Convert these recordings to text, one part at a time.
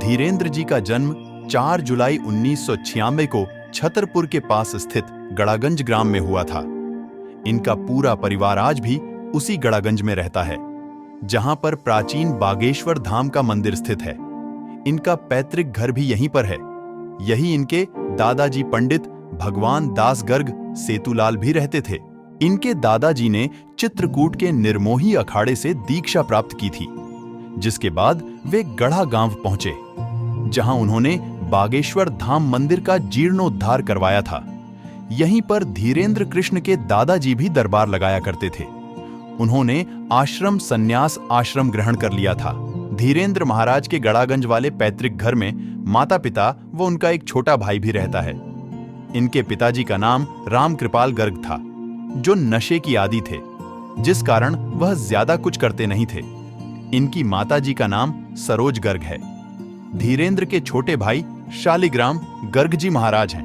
धीरेन्द्र जी का जन्म 4 जुलाई 1996 को छतरपुर के पास स्थित गड़ागंज ग्राम में हुआ था। इनका पूरा परिवार आज भी उसी गड़ागंज में रहता है, जहां पर प्राचीन बागेश्वर धाम का मंदिर स्थित है। इनका पैतृक घर भी यहीं पर है। यही इनके दादाजी पंडित भगवान दास गर्ग सेतुलाल भी रहते थे। इनके दादाजी ने चित्रकूट के निर्मोही अखाड़े से दीक्षा प्राप्त की थी, जिसके बाद वे गढ़ा गांव पहुंचे, जहां उन्होंने बागेश्वर धाम मंदिर का जीर्णोद्धार करवाया था। यहीं पर धीरेन्द्र कृष्ण के दादाजी भी दरबार लगाया करते थे। उन्होंने आश्रम संन्यास आश्रम ग्रहण कर लिया था। धीरेन्द्र महाराज के गड़ागंज वाले पैतृक घर में माता पिता व उनका एक छोटा भाई भी रहता है। इनके पिताजी का नाम रामकृपाल गर्ग था, जो नशे की आदी थे, जिस कारण वह ज्यादा कुछ करते नहीं थे। इनकी माताजी का नाम सरोज गर्ग है। धीरेन्द्र के छोटे भाई शालिग्राम गर्ग जी महाराज हैं।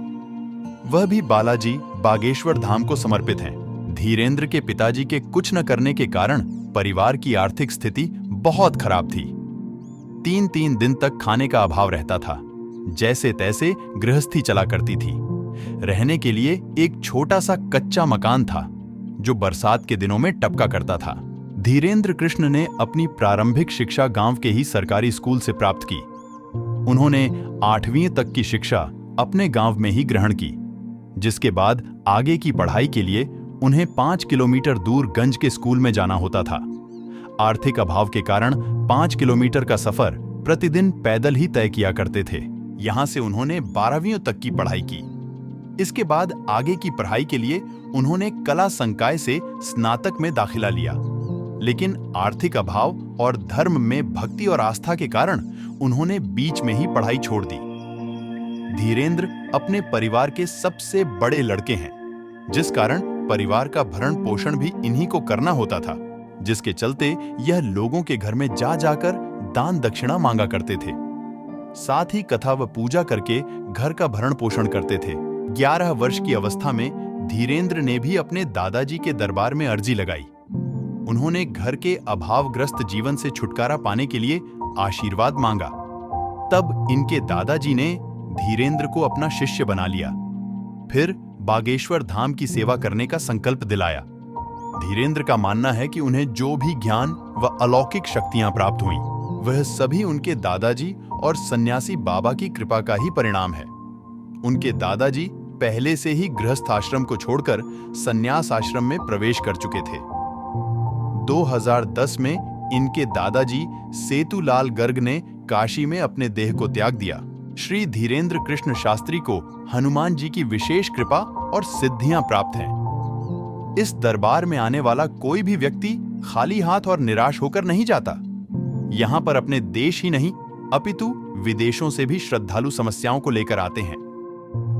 वह भी बालाजी बागेश्वर धाम को समर्पित हैं। धीरेन्द्र के पिताजी के कुछ न करने के कारण परिवार की आर्थिक स्थिति बहुत खराब थी। 3-3 दिन तक खाने का अभाव रहता था। जैसे तैसे गृहस्थी चला करती थी। रहने के लिए एक छोटा सा कच्चा मकान था, जो बरसात के दिनों में टपका करता था। धीरेन्द्र कृष्ण ने अपनी प्रारंभिक शिक्षा गांव के ही सरकारी स्कूल से प्राप्त की। उन्होंने 8वीं तक की शिक्षा अपने गांव में ही ग्रहण की, जिसके बाद आगे की पढ़ाई के लिए उन्हें 5 किलोमीटर दूर गंज के स्कूल में जाना होता था। आर्थिक अभाव के कारण 5 किलोमीटर का सफर प्रतिदिन पैदल ही तय किया करते थे। यहां से उन्होंने 12वीं तक की पढ़ाई की। इसके बाद आगे की पढ़ाई के लिए उन्होंने कला संकाय से स्नातक में दाखिला लिया, लेकिन आर्थिक अभाव और धर्म में भक्ति और आस्था के कारण उन्होंने बीच में ही पढ़ाई छोड़ दी। धीरेन्द्र अपने परिवार के सबसे बड़े लड़के हैं, जिस कारण परिवार का भरण पोषण भी इन्हीं को करना होता था, जिसके चलते यह लोगों के घर में जा जाकर दान दक्षिणा मांगा करते थे। साथ ही कथा व पूजा करके घर का भरण पोषण करते थे। 11 वर्ष की अवस्था में धीरेन्द्र ने भी अपने दादाजी के दरबार में अर्जी लगाई। उन्होंने घर के अभावग्रस्त जीवन से छुटकारा पाने के लिए आशीर्वाद मांगा। तब इनके दादाजी ने धीरेन्द्र को अपना शिष्य बना लिया। फिर बागेश्वर धाम की सेवा करने का संकल्प दिलाया। धीरेन्द्र का मानना है कि उन्हें जो भी ज्ञान व अलौकिक शक्तियां प्राप्त हुईं, वह सभी उनके दादाजी और सन्यासी बाबा की कृपा का ही परिणाम है। उनके दादाजी पहले से ही गृहस्थ आश्रम को छोड़कर सन्यास आश्रम में प्रवेश कर चुके थे। 2010 में इनके दादाजी सेतुलाल गर्ग ने काशी में अपने देह को त्याग दिया। श्री धीरेन्द्र कृष्ण शास्त्री को हनुमान जी की विशेष कृपा और सिद्धियां प्राप्त हैं। इस दरबार में आने वाला कोई भी व्यक्ति खाली हाथ और निराश होकर नहीं जाता। यहाँ पर अपने देश ही नहीं, अपितु विदेशों से भी श्रद्धालु समस्याओं को लेकर आते हैं।